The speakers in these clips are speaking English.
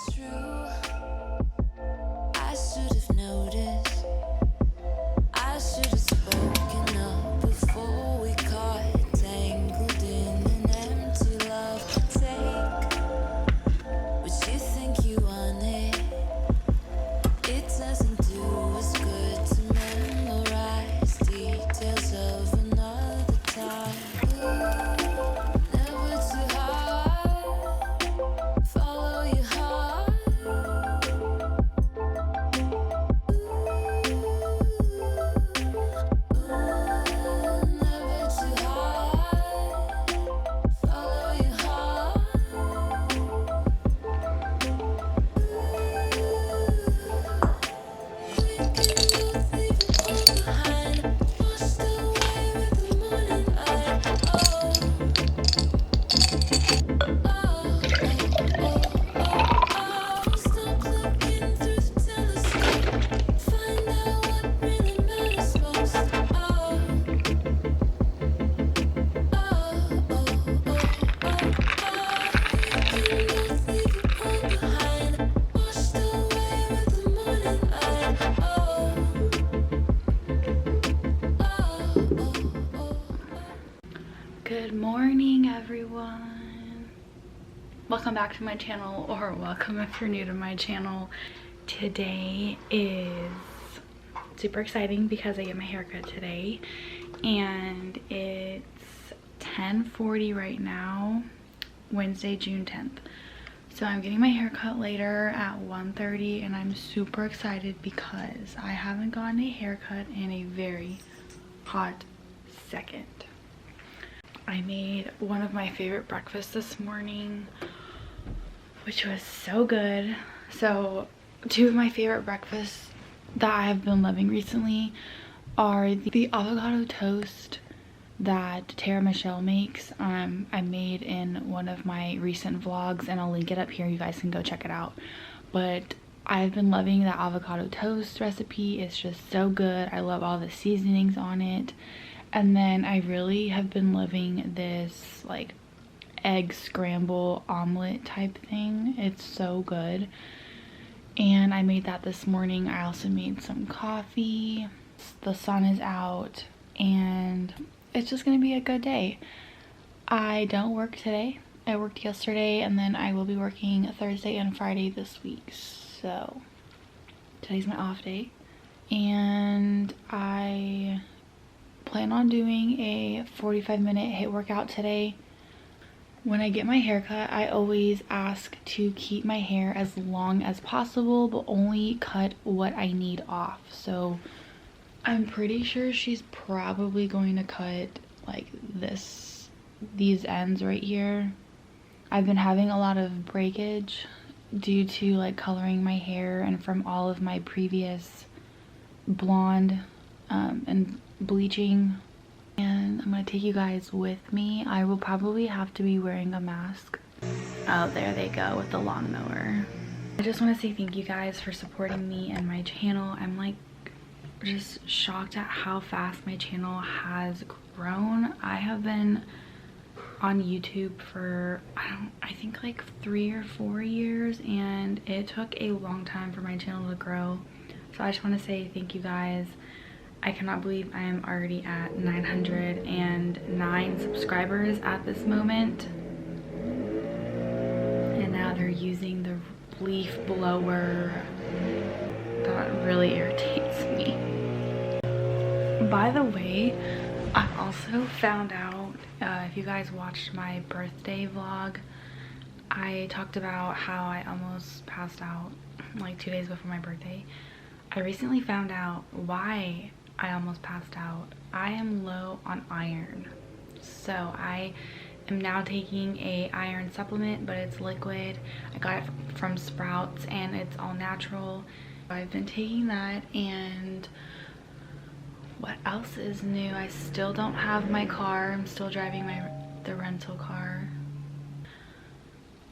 True, I should have noticed. I should have spoken up before we got tangled in an empty love. Take what you think you wanted. It doesn't do us good to memorize details of another time. Never too hard. Follow your heart. Never too hard. Follow your heart. We can both leave it all behind. Washed away with the morning light. Oh, stop looking through the telescope. Find out what really matters most. Good morning, everyone. Welcome back to my channel, or welcome if you're new to my channel. Today is super exciting because I get my haircut today, and it's 10:40 right now, Wednesday, June 10th. So I'm getting my haircut later at 1:30, and I'm super excited because I haven't gotten a haircut in a very hot second. I made one of my favorite breakfasts this morning, which was so good. So two of my favorite breakfasts that I have been loving recently are the avocado toast that Tara Michelle makes. I made in one of my recent vlogs, and I'll link it up here. You guys can go check it out. But I've been loving that avocado toast recipe. It's just so good. I love all the seasonings on it. And then I really have been loving this like egg scramble omelet type thing. It's so good. And I made that this morning. I also made some coffee. The sun is out and it's just gonna be a good day. I don't work today. I worked yesterday, and then I will be working Thursday and Friday this week. So today's my off day, and I plan on doing a 45-minute HIIT workout today. When I get my haircut, I always ask to keep my hair as long as possible, but only cut what I need off. So I'm pretty sure she's probably going to cut like these ends right here. I've been having a lot of breakage due to like coloring my hair and from all of my previous blonde and bleaching, and I'm gonna take you guys with me. I will probably have to be wearing a mask. Oh, there they go with the lawnmower. I just want to say thank you guys for supporting me and my channel. I'm like just shocked at how fast my channel has grown. I have been on YouTube for I think like 3 or 4 years, and it took a long time for my channel to grow. So I just want to say thank you guys. I cannot believe I am already at 909 subscribers at this moment. And now they're using the leaf blower. That really irritates me. By the way, I also found out, if you guys watched my birthday vlog, I talked about how I almost passed out like 2 days before my birthday. I recently found out why I almost passed out. I am low on iron, so I am now taking a iron supplement, but it's liquid. I got it from Sprouts, and it's all natural. I've been taking that. And what else is new? I still don't have my car. I'm still driving the rental car,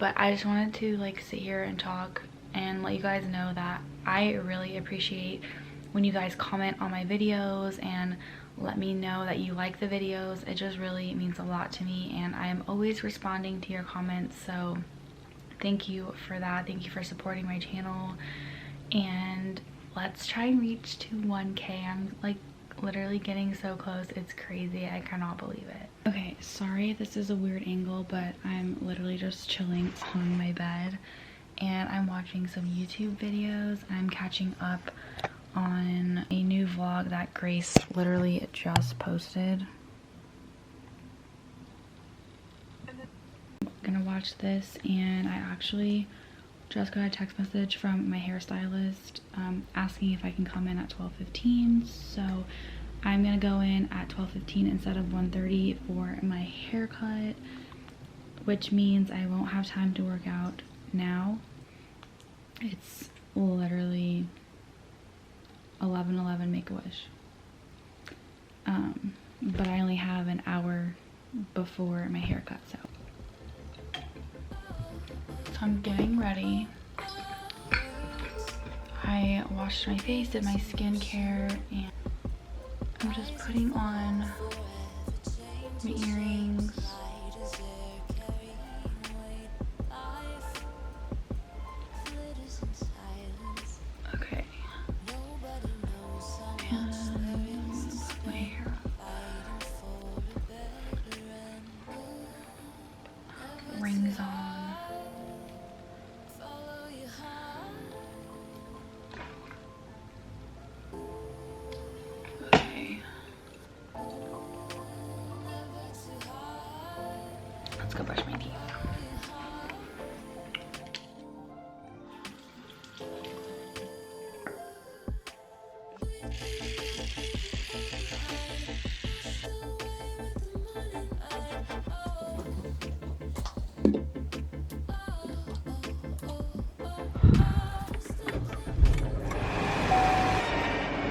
but I just wanted to like sit here and talk and let you guys know that I really appreciate when you guys comment on my videos and let me know that you like the videos. It just really means a lot to me, and I am always responding to your comments. So thank you for that. Thank you for supporting my channel, and let's try and reach to 1K. I'm like literally getting so close. It's crazy. I cannot believe it. Okay, sorry if this is a weird angle, but I'm literally just chilling on my bed and I'm watching some YouTube videos. I'm catching up on a new vlog that Grace literally just posted. I'm gonna watch this, and I actually just got a text message from my hairstylist asking if I can come in at 12:15, so I'm gonna go in at 12:15 instead of 1:30 for my haircut, which means I won't have time to work out now. It's literally 11:11 Make-A-Wish, but I only have an hour before my haircut, so I'm getting ready. I washed my face, did my skincare, and I'm just putting on my earrings. Okay. And I'm gonna put my hair up. Rings on. Let's go brush my teeth.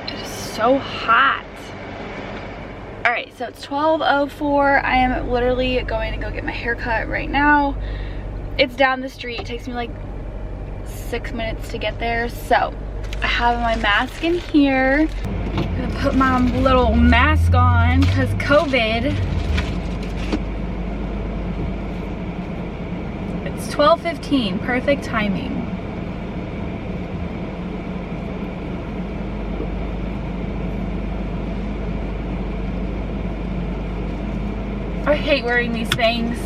It is so hot. Alright, so it's 12:04. I am literally going to go get my hair cut right now. It's down the street. It takes me like 6 minutes to get there. So I have my mask in here. I'm gonna put my little mask on because COVID. It's 12:15, perfect timing. I hate wearing these things.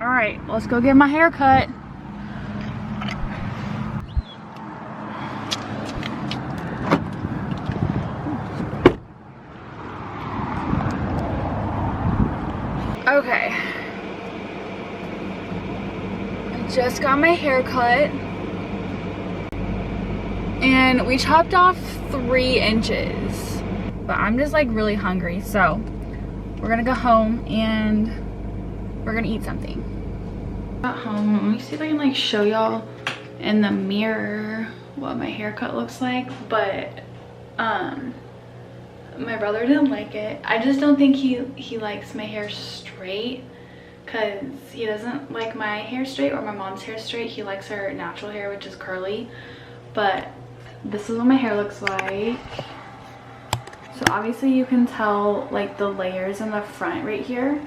All right, let's go get my hair cut. Okay. I just got my hair cut. And we chopped off 3 inches, but I'm just like really hungry, so we're gonna go home and we're gonna eat something. At home, let me see if I can like show y'all in the mirror what my haircut looks like, but my brother didn't like it. I just don't think he likes my hair straight, because he doesn't like my hair straight or my mom's hair straight. He likes her natural hair, which is curly. But this is what my hair looks like. So obviously you can tell like the layers in the front right here,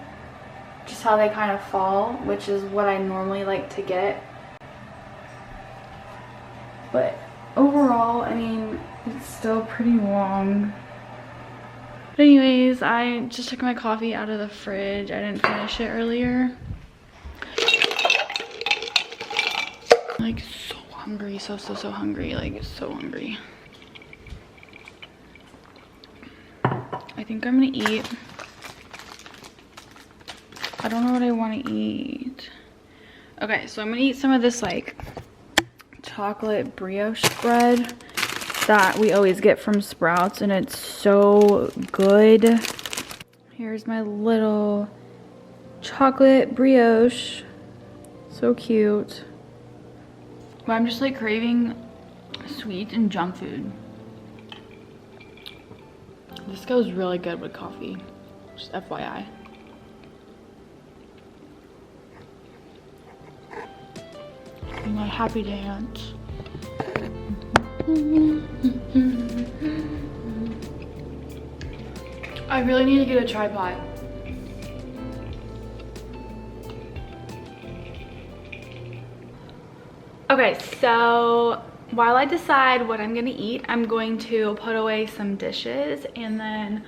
just how they kind of fall, which is what I normally like to get. But overall, I mean, it's still pretty long. But anyways, I just took my coffee out of the fridge. I didn't finish it earlier. Like so hungry, so hungry, like so hungry. I think I'm gonna eat. I don't know what I want to eat. Okay, so I'm gonna eat some of this like chocolate brioche bread that we always get from Sprouts, and it's so good. Here's my little chocolate brioche. So cute. But I'm just like craving sweet and junk food. This goes really good with coffee, just FYI. My happy dance. I really need to get a tripod. Okay, so while I decide what I'm gonna eat, I'm going to put away some dishes and then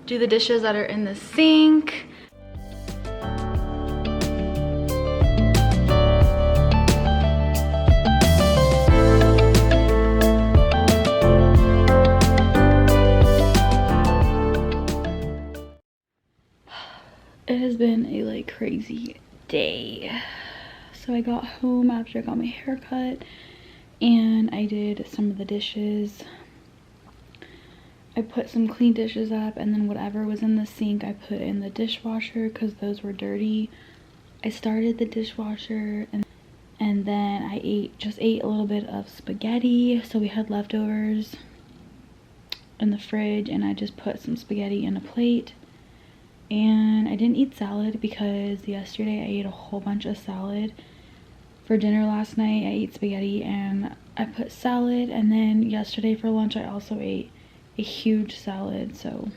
do the dishes that are in the sink. It has been a like crazy day. So I got home after I got my hair cut and I did some of the dishes. I put some clean dishes up and then whatever was in the sink I put in the dishwasher because those were dirty. I started the dishwasher and then I just ate a little bit of spaghetti. So we had leftovers in the fridge and I just put some spaghetti in a plate. And I didn't eat salad because yesterday I ate a whole bunch of salad. For dinner last night I ate spaghetti and I put salad, and then yesterday for lunch I also ate a huge salad. So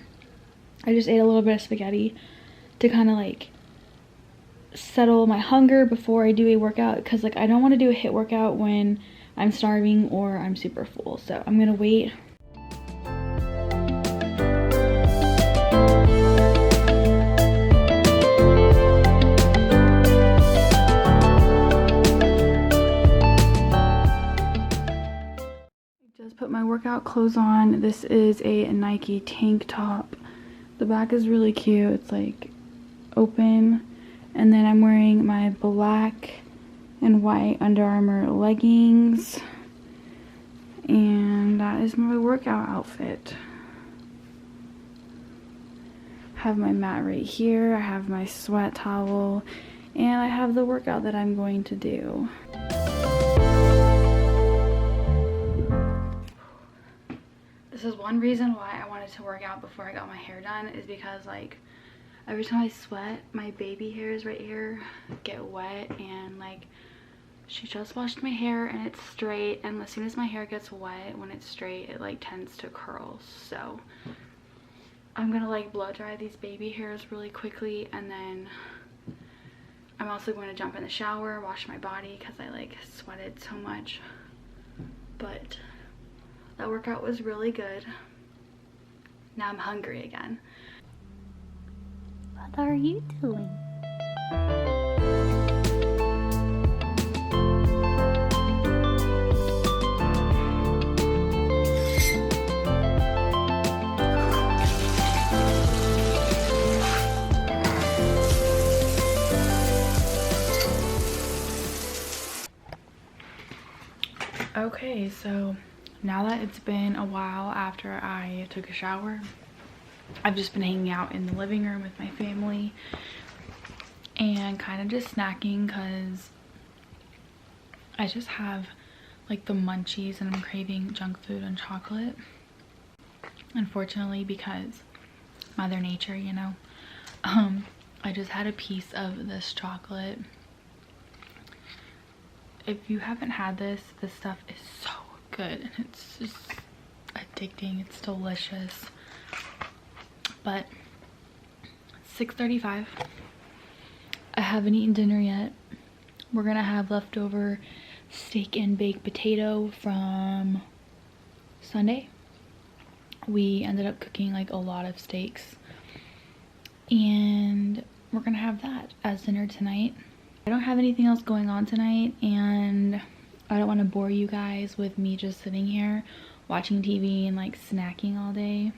I just ate a little bit of spaghetti to kind of like settle my hunger before I do a workout, because like I don't want to do a HIIT workout when I'm starving or I'm super full. So I'm gonna wait. Just put my workout clothes on. This is a Nike tank top. The back is really cute. It's like open. And then I'm wearing my black and white Under Armour leggings. And that is my workout outfit. I have my mat right here. I have my sweat towel. And I have the workout that I'm going to do. This is one reason why I wanted to work out before I got my hair done, is because like every time I sweat, my baby hairs right here get wet, and like she just washed my hair and it's straight, and as soon as my hair gets wet, when it's straight, it like tends to curl. So I'm gonna like blow dry these baby hairs really quickly, and then I'm also going to jump in the shower, wash my body because I like sweated so much. But that workout was really good. Now I'm hungry again. What are you doing? Okay, so now that it's been a while after I took a shower, I've just been hanging out in the living room with my family and kind of just snacking because I just have like the munchies and I'm craving junk food and chocolate. Unfortunately, because Mother Nature, you know. I just had a piece of this chocolate. If you haven't had this stuff is so good. It's just addicting. It's delicious. But 6:35. I haven't eaten dinner yet. We're gonna have leftover steak and baked potato from Sunday. We ended up cooking like a lot of steaks, and we're gonna have that as dinner tonight. I don't have anything else going on tonight, and I don't want to bore you guys with me just sitting here watching TV and like snacking all day.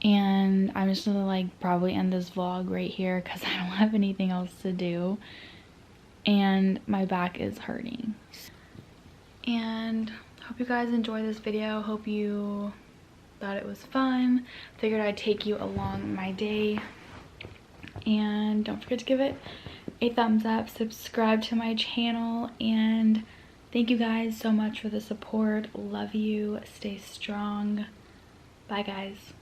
And I'm just gonna like probably end this vlog right here because I don't have anything else to do and my back is hurting. And hope you guys enjoyed this video. Hope you thought it was fun. Figured I'd take you along my day. And don't forget to give it a thumbs up, subscribe to my channel, and thank you guys so much for the support. Love you. Stay strong. Bye guys.